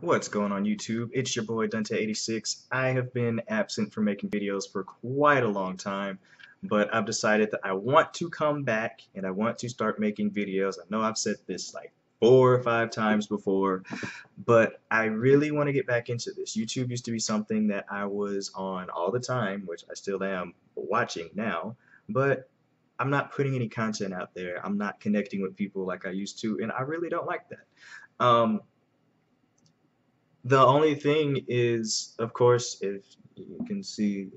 What's going on YouTube? It's your boy Dunte86. I have been absent from making videos for quite a long time, but I've decided that I want to come back and I want to start making videos. I know I've said this like 4 or 5 times before, but I really want to get back into this. YouTube used to be something that I was on all the time, which I still am watching now, but I'm not putting any content out there. I'm not connecting with people like I used to, and I really don't like that. Um, the only thing is, of course, if you can see,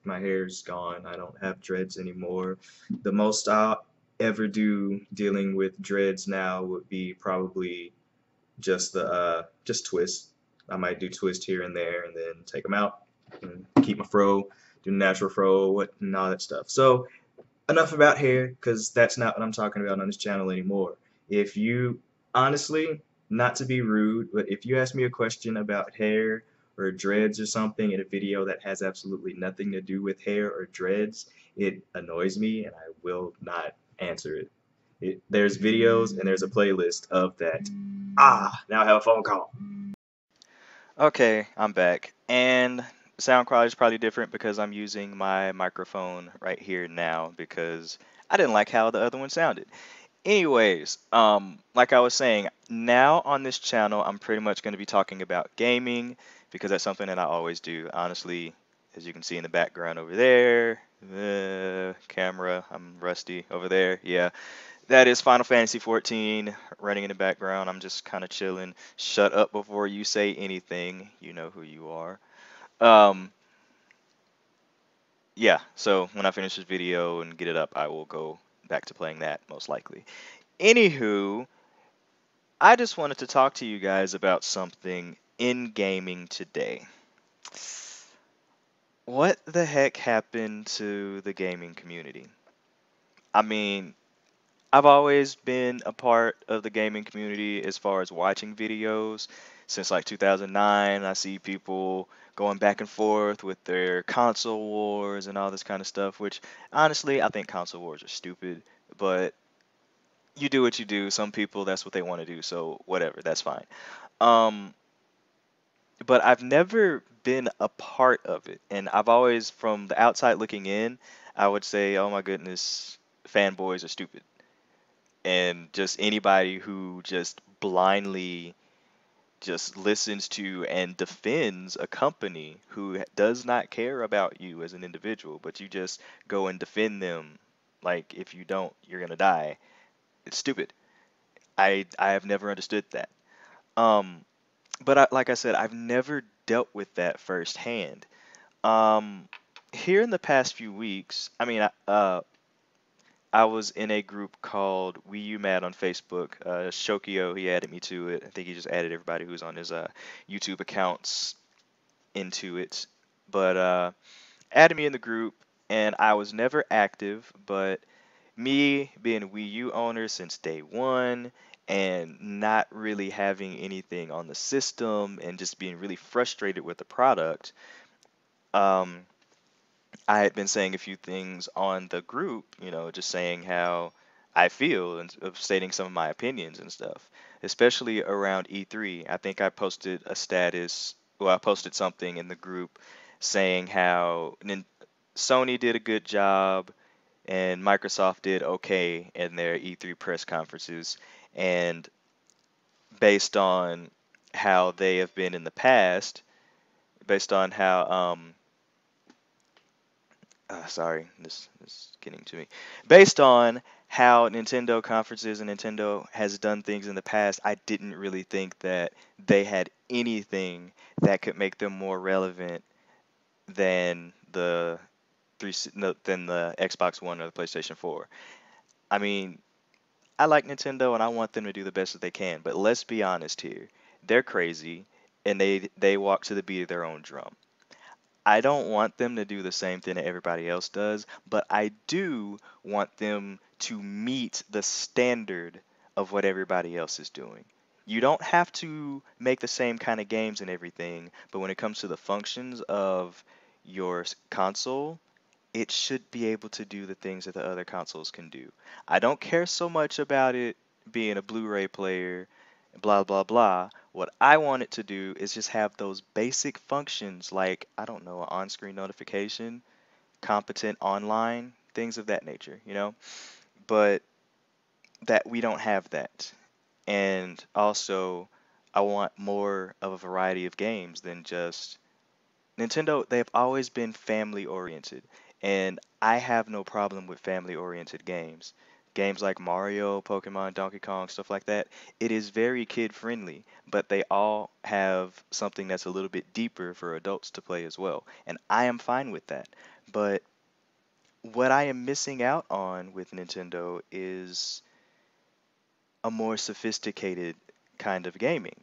my hair's gone. I don't have dreads anymore. The most I'll ever do dealing with dreads now would be probably just twist. I might do twist here and there, and then take them out and keep my fro, do natural fro, and all that stuff. So enough about hair, because that's not what I'm talking about on this channel anymore. If you, honestly, not to be rude, but if you ask me a question about hair or dreads or something in a video that has absolutely nothing to do with hair or dreads, it annoys me and I will not answer it. There's videos and there's a playlist of that. Now I have a phone call. Okay, I'm back. And sound quality is probably different because I'm using my microphone right here now because I didn't like how the other one sounded. Anyways, like I was saying, now on this channel, I'm pretty much going to be talking about gaming because that's something that I always do. Honestly, as you can see in the background over there, the camera, I'm rusty over there. Yeah, that is Final Fantasy 14 running in the background. I'm just kind of chilling. Shut up before you say anything. You know who you are. Um, yeah, so when I finish this video and get it up, I will go back to playing that most likely. Anywho, I just wanted to talk to you guys about something in gaming today. What the heck happened to the gaming community? I mean, I've always been a part of the gaming community as far as watching videos. Since like 2009, I see people going back and forth with their console wars and all this kind of stuff, which honestly, I think console wars are stupid, but you do what you do. Some people, that's what they want to do, so whatever, that's fine. Um, but I've never been a part of it, and I've always, from the outside looking in, I would say, oh my goodness, fanboys are stupid and just anybody who just blindly just listens to and defends a company who does not care about you as an individual, but you just go and defend them like if you don't, you're gonna die. It's stupid. I have never understood that. Um, but like I said, I've never dealt with that firsthand. Um, Here in the past few weeks, I was in a group called Wii U Mad on Facebook. Shokio, he added me to it. I think he just added everybody who's on his YouTube accounts into it. But added me in the group, and I was never active. But me being a Wii U owner since day one, and not really having anything on the system, and just being really frustrated with the product, um, I had been saying a few things on the group, just saying how I feel and stating some of my opinions and stuff, especially around E3. I think I posted a status, well, I posted something in the group saying how Sony did a good job and Microsoft did okay in their E3 press conferences. And based on how they have been in the past, based on how sorry, this is getting to me. Based on how Nintendo conferences and Nintendo has done things in the past, I didn't really think that they had anything that could make them more relevant than the than the Xbox One or the PlayStation 4. I mean, I like Nintendo and I want them to do the best that they can, but let's be honest here. They're crazy and they walk to the beat of their own drum. I don't want them to do the same thing that everybody else does, but I do want them to meet the standard of what everybody else is doing. You don't have to make the same kind of games and everything, but when it comes to the functions of your console, it should be able to do the things that the other consoles can do. I don't care so much about it being a Blu-ray player blah blah blah. What I want it to do is just have those basic functions like, I don't know, on-screen notification, competent online, things of that nature, you know? But that we don't have that. And also, I want more of a variety of games than just Nintendo. They've always been family oriented, and I have no problem with family oriented games. Games like Mario, Pokemon, Donkey Kong, stuff like that. It is very kid friendly, but they all have something that's a little bit deeper for adults to play as well. And I am fine with that. But what I am missing out on with Nintendo is a more sophisticated kind of gaming.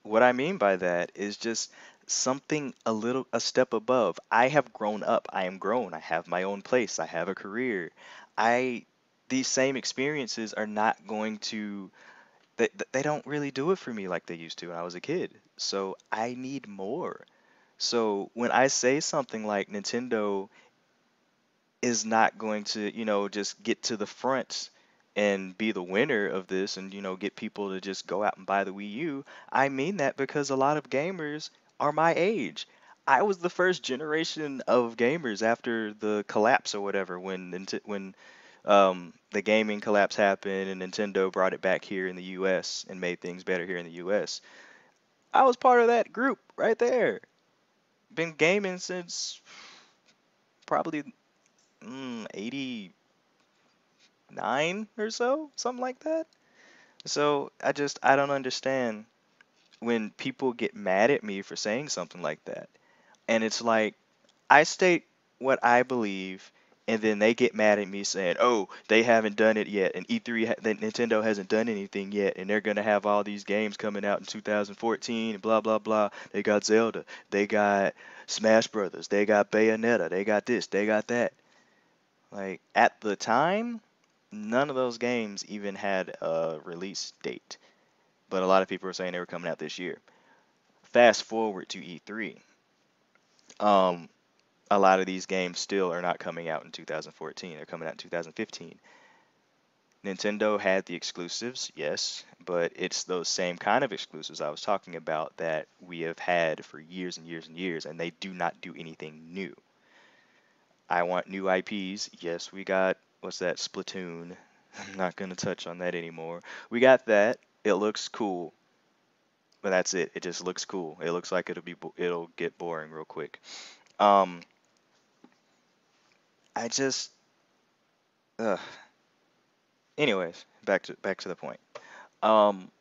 What I mean by that is just something a step above. I have grown up. I am grown. I have my own place. I have a career. I These same experiences are not going to they don't really do it for me like they used to when I was a kid. So I need more. So when I say something like Nintendo is not going to, just get to the front and be the winner of this and, get people to just go out and buy the Wii U. I mean that because a lot of gamers are my age. I was the first generation of gamers after the collapse or whatever when the gaming collapse happened and Nintendo brought it back here in the US and made things better here in the US. I was part of that group right there. Been gaming since probably 89 or so, something like that. So I don't understand when people get mad at me for saying something like that. And it's like I state what I believe, and then they get mad at me saying, "Oh, they haven't done it yet, and that Nintendo hasn't done anything yet, and they're gonna have all these games coming out in 2014, and blah blah blah. They got Zelda, they got Smash Brothers, they got Bayonetta, they got this, they got that." Like at the time, none of those games even had a release date, but a lot of people were saying they were coming out this year. Fast forward to E3. Um, a lot of these games still are not coming out in 2014. They're coming out in 2015. Nintendo had the exclusives, yes, but it's those same kind of exclusives I was talking about that we have had for years and years and years, and they do not do anything new. I want new IPs. Yes, we got, what's that, Splatoon. I'm not going to touch on that anymore. We got that. It looks cool, but that's it. It just looks cool. It looks like it'll get boring real quick. Um, I just, ugh. Anyways, back to the point. Um,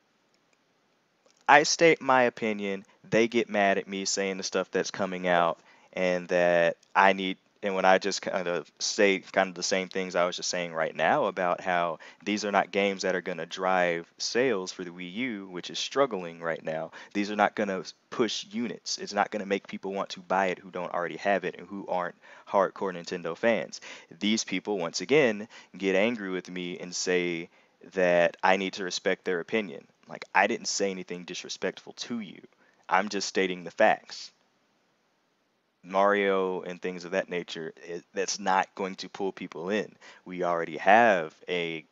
I state my opinion. They get mad at me saying the stuff that's coming out and that I need. And when I just kind of say kind of the same things I was just saying right now about how these are not games that are going to drive sales for the Wii U, which is struggling right now. These are not going to push units. It's not going to make people want to buy it who don't already have it and who aren't hardcore Nintendo fans. These people, once again, get angry with me and say that I need to respect their opinion. Like, I didn't say anything disrespectful to you. I'm just stating the facts. Mario and things of that nature, that's not going to pull people in. We already have a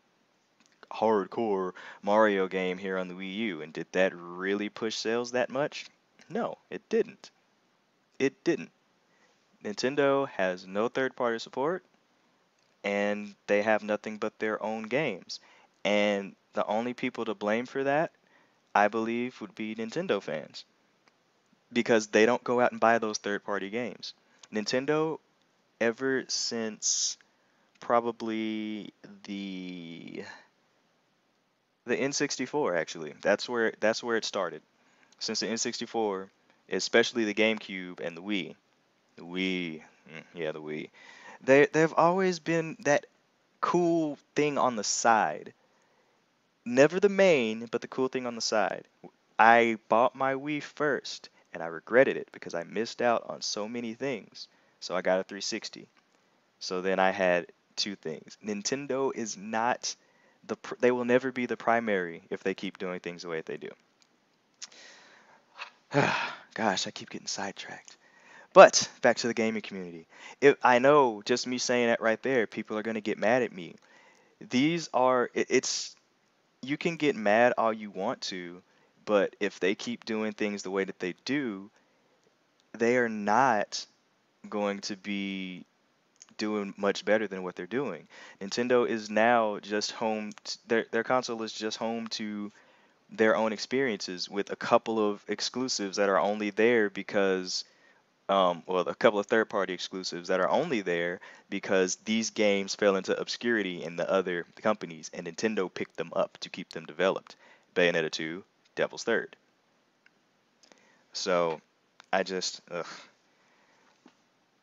hardcore Mario game here on the Wii U, and did that really push sales that much? No, it didn't. It didn't. Nintendo has no third party support, and they have nothing but their own games. And the only people to blame for that, I believe, would be Nintendo fans because they don't go out and buy those third party games. Nintendo, ever since probably the the N64 actually. That's where it started. Since the N64, especially the GameCube and the Wii. The Wii, yeah, the Wii. They've always been that cool thing on the side. Never the main, but the cool thing on the side. I bought my Wii first, and I regretted it because I missed out on so many things. So I got a 360. So then I had two things. Nintendo is not they will never be the primary if they keep doing things the way they do. Gosh, I keep getting sidetracked. But back to the gaming community. I know just me saying that right there, people are going to get mad at me. These are it's you can get mad all you want to, but if they keep doing things the way that they do, they are not going to be doing much better than what they're doing. Nintendo is now just their console is just home to their own experiences with a couple of exclusives that are only there because well, a couple of third party exclusives that are only there because these games fell into obscurity in the other companies and Nintendo picked them up to keep them developed. Bayonetta 2, Devil's Third. So I just, ugh.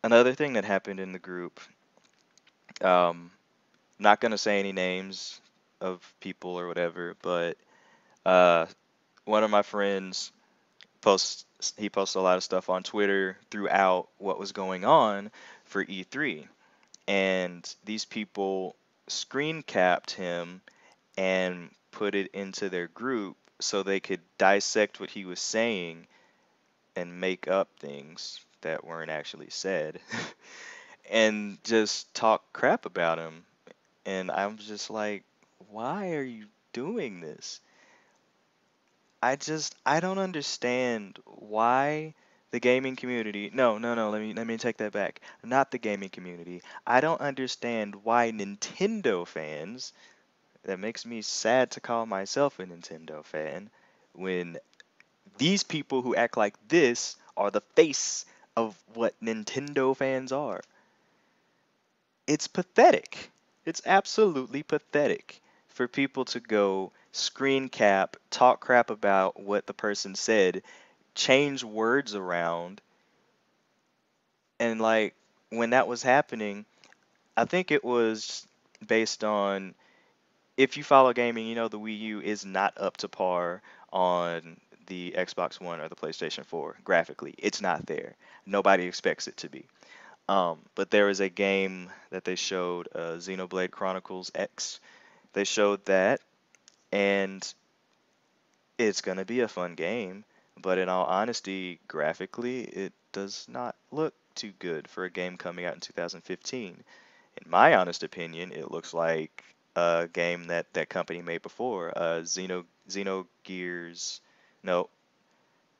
Another thing that happened in the group, um, not gonna say any names of people or whatever, but uh, one of my friends posts he posts a lot of stuff on Twitter throughout what was going on for E3, and these people screen capped him and put it into their group so they could dissect what he was saying and make up things that weren't actually said and just talk crap about him. And I'm just like, why are you doing this? I don't understand why the gaming community. No, no, no, let me take that back. Not the gaming community. I don't understand why Nintendo fans, that makes me sad to call myself a Nintendo fan, when these people who act like this are the face of what Nintendo fans are. It's pathetic. It's absolutely pathetic for people to go screen cap, talk crap about what the person said, change words around, and like when that was happening, I think it was based on, if you follow gaming, you know the Wii U is not up to par on the Xbox One or the PlayStation 4 graphically. It's not there. Nobody expects it to be. But there is a game that they showed, Xenoblade Chronicles X. They showed that, and it's gonna be a fun game. But in all honesty, graphically, it does not look too good for a game coming out in 2015. In my honest opinion, it looks like a game that that company made before, Xenogears. No,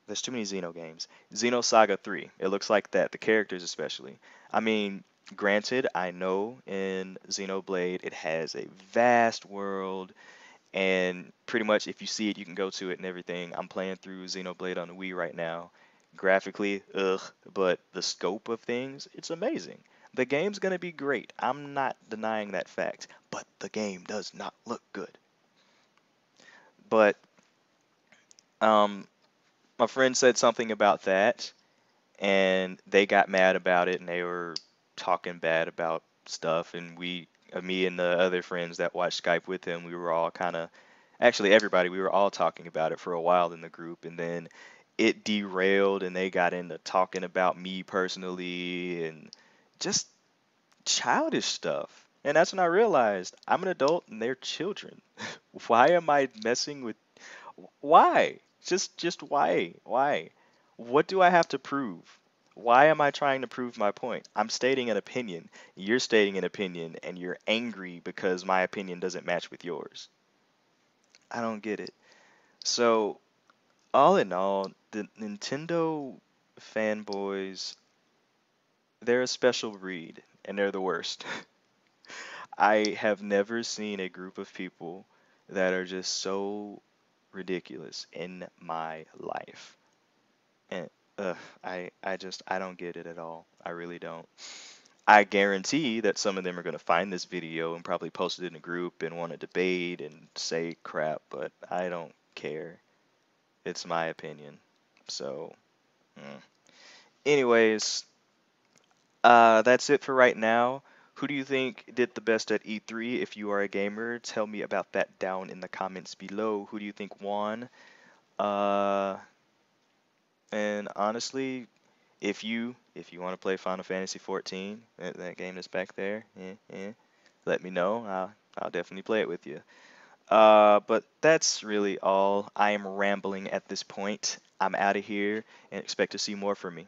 there's too many Xeno games. Xenosaga 3. It looks like that. The characters especially. I mean, granted, I know in Xenoblade it has a vast world, and pretty much if you see it, you can go to it and everything. I'm playing through Xenoblade on the Wii right now. Graphically, ugh, but the scope of things, it's amazing. The game's gonna be great. I'm not denying that fact, but the game does not look good. But um, my friend said something about that, and they got mad about it, and they were talking bad about stuff, and me and the other friends that watched Skype with him, we were all kind of, actually everybody, we were all talking about it for a while in the group, and then it derailed, and they got into talking about me personally, and just childish stuff. And that's when I realized I'm an adult and they're children. Why am I messing with, why? Just why? Why? What do I have to prove? Why am I trying to prove my point? I'm stating an opinion. You're stating an opinion, and you're angry because my opinion doesn't match with yours. I don't get it. So, all in all, the Nintendo fanboys, they're a special breed, and they're the worst. I have never seen a group of people that are just so ridiculous in my life. And I don't get it at all. I really don't. I guarantee that some of them are going to find this video and probably post it in a group and want to debate and say crap, but I don't care. It's my opinion. So, mm. Anyways, that's it for right now. Who do you think did the best at E3? If you are a gamer, tell me about that down in the comments below. Who do you think won? Uh, and honestly, if you want to play Final Fantasy 14, that game that's back there, let me know. I'll definitely play it with you. But that's really all. I am rambling at this point. I'm out of here and expect to see more from me.